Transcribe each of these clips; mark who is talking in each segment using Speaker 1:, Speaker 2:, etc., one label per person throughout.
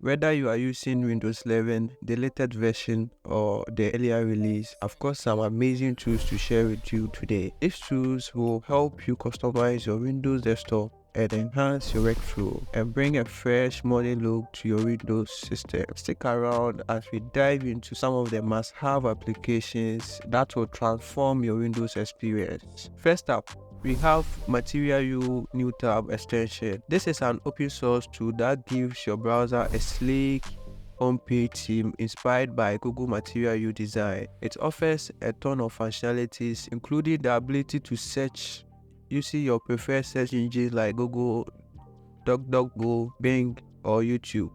Speaker 1: Whether you are using Windows 11, the latest version, or the earlier release, I've got some amazing tools to share with you today. These tools will help you customize your Windows desktop and enhance your workflow and bring a fresh modern look to your Windows system. Stick around as we dive into some of the must-have applications that will transform your Windows experience. First up, we have Material U New Tab extension. This is an open source tool that gives your browser a sleek homepage theme inspired by Google Material U design. It offers a ton of functionalities, including the ability to search using your preferred search engines like Google, DuckDuckGo, Bing, or YouTube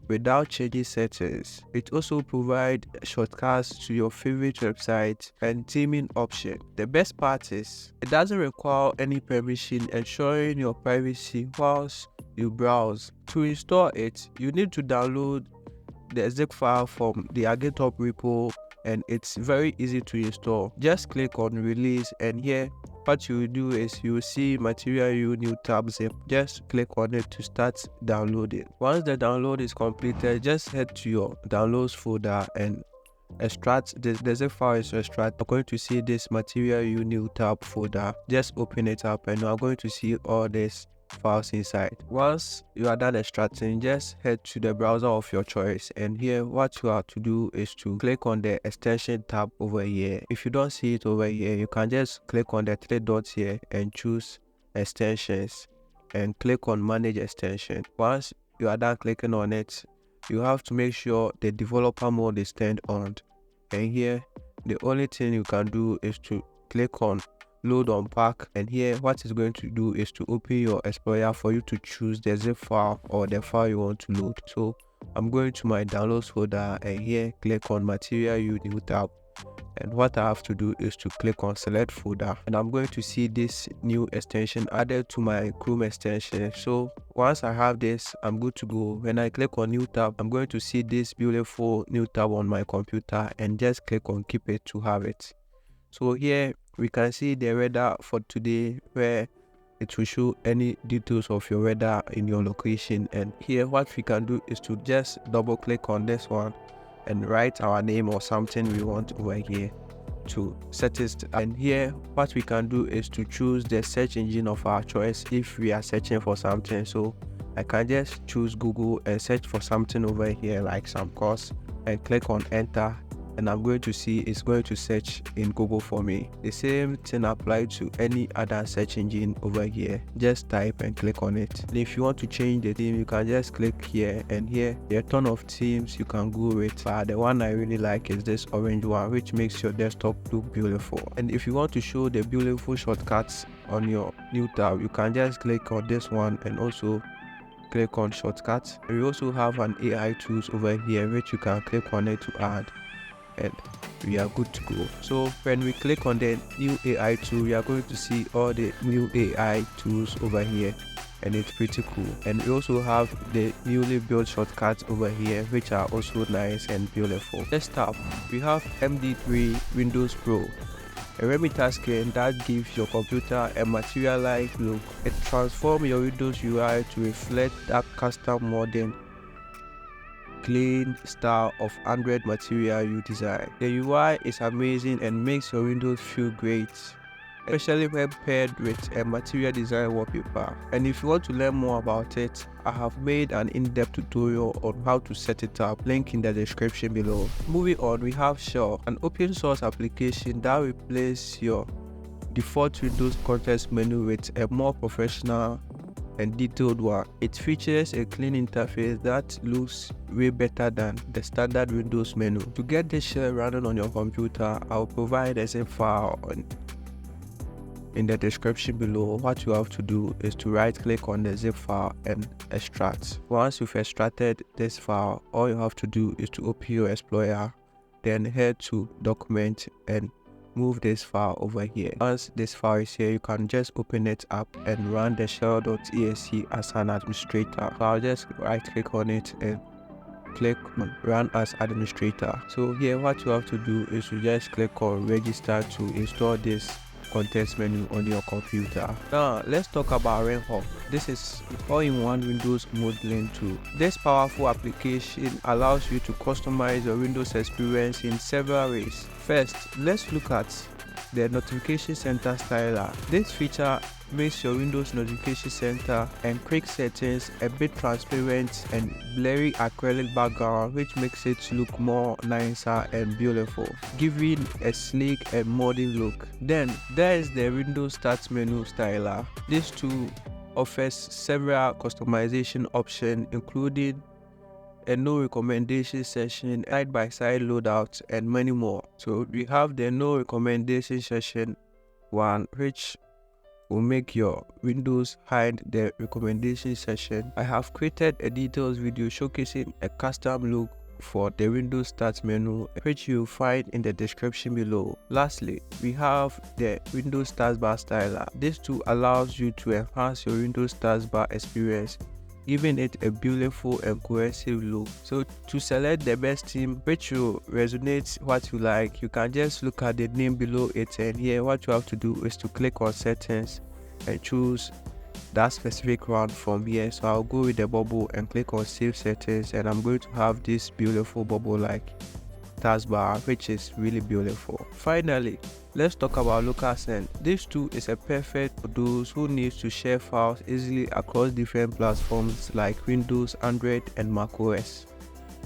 Speaker 1: without changing settings. It also provides shortcuts to your favorite websites and theming options. The best part is, it doesn't require any permission, ensuring your privacy whilst you browse. To install it, you need to download the zip file from the GitHub repo, and it's very easy to install. Just click on release, and here what you will do is you will see Material U New Tab zip. Just click on it to start downloading. Once the download is completed, just head to your downloads folder and extract the zip file is extract. You're going to see this Material U New Tab folder. Just open it up and you are going to see all this files inside. Once you are done extracting, just head to the browser of your choice, and here what you have to do is to click on the extension tab over here. If you don't see it over here, you can just click on the three dots here and choose extensions and click on manage extension. Once you are done clicking on it, you have to make sure the developer mode is turned on, and here the only thing you can do is to click on load unpack, and here what it's going to do is to open your Explorer for you to choose the zip file or the file you want to load. So I'm going to my downloads folder, and here click on Material U New Tab, and what I have to do is to click on select folder, and I'm going to see this new extension added to my Chrome extension. So once I have this, I'm good to go. When I click on new tab, I'm going to see this beautiful new tab on my computer, and just click on keep it to have it. So here we can see the weather for today, where it will show any details of your weather in your location. And here what we can do is to just double click on this one and write our name or something we want over here to set it. And here what we can do is to choose the search engine of our choice if we are searching for something. So I can just choose Google and search for something over here like some course, and click on enter, and I'm going to see it's going to search in Google for me. The same thing applies to any other search engine over here. Just type and click on it. And if you want to change the theme, you can just click here, and here there are a ton of themes you can go with, but the one I really like is this orange one, which makes your desktop look beautiful. And if you want to show the beautiful shortcuts on your new tab, you can just click on this one and also click on shortcuts. And we also have an AI tools over here, which you can click on it to add, and we are good to go. So when we click on the new AI tool, we are going to see all the new AI tools over here, and it's pretty cool. And we also have the newly built shortcuts over here, which are also nice and beautiful. Desktop, we have MD3 Windows Pro, a Remita screen that gives your computer a material-like look. It transforms your Windows UI to reflect that custom modern clean style of Android Material U design. The UI is amazing and makes your Windows feel great, especially when paired with a material design wallpaper. And if you want to learn more about it, I have made an in-depth tutorial on how to set it up, link in the description below. Moving on, we have Shell, an open source application that replaces your default Windows context menu with a more professional and detailed one. It features a clean interface that looks way better than the standard Windows menu. To get this shell running on your computer, I'll provide a zip file in the description below. What you have to do is to right click on the zip file and extract. Once you've extracted this file, all you have to do is to open your Explorer, then head to document and move this file over here. Once this file is here, you can just open it up and run the shell.exe as an administrator. So I'll just right click on it and click on run as administrator. So here what you have to do is to just click on register to install this context menu on your computer. Now let's talk about RenHawk. This is all-in-one Windows modeling tool. This powerful application allows you to customize your Windows experience in several ways. First, let's look at the notification center styler. This feature makes your Windows notification center and quick settings a bit transparent and blurry acrylic background, which makes it look more nicer and beautiful, giving a sleek and modern look. Then there is the Windows Start menu styler. This tool offers several customization options, including a no recommendation session, side-by-side loadout, and many more. So we have the no recommendation session one, which will make your Windows hide the recommendation session. I have created a details video showcasing a custom look for the Windows Start menu, which you'll find in the description below. Lastly, we have the Windows Taskbar styler. This tool allows you to enhance your Windows Taskbar experience, giving it a beautiful and cohesive look. So to select the best theme which will resonate what you like, you can just look at the name below it, and here what you have to do is to click on settings and choose that specific one from here. So I'll go with the bubble and click on save settings, and I'm going to have this beautiful bubble like taskbar, which is really beautiful. Finally, let's talk about local send. This tool is a perfect for those who need to share files easily across different platforms like Windows, Android, and macOS.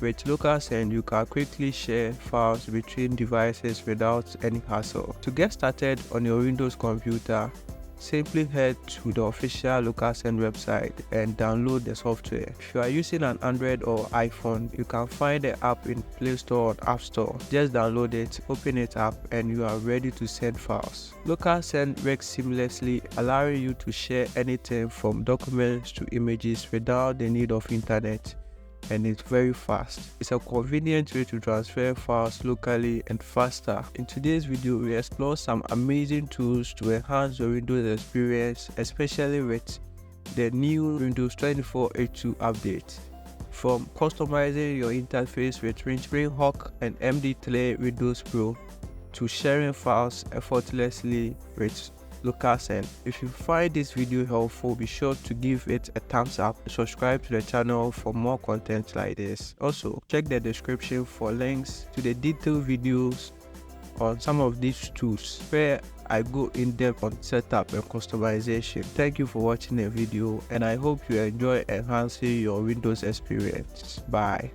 Speaker 1: With local send, you can quickly share files between devices without any hassle. To get started on your Windows computer, simply head to the official LocalSend website and download the software. If you are using an Android or iPhone, you can find the app in Play Store or App Store. Just download it, open it up, and you are ready to send files. LocalSend works seamlessly, allowing you to share anything from documents to images without the need of internet, and it's very fast. It's a convenient way to transfer files locally and faster. In today's video, we explore some amazing tools to enhance your Windows experience, especially with the new Windows 24H2 update. From customizing your interface with RenHawk and MD3 Windows Pro to sharing files effortlessly with LocalSend. If you find this video helpful, be sure to give it a thumbs up, subscribe to the channel for more content like this. Also, check the description for links to the detailed videos on some of these tools where I go in depth on setup and customization. Thank you for watching the video, and I hope you enjoy enhancing your Windows experience. Bye.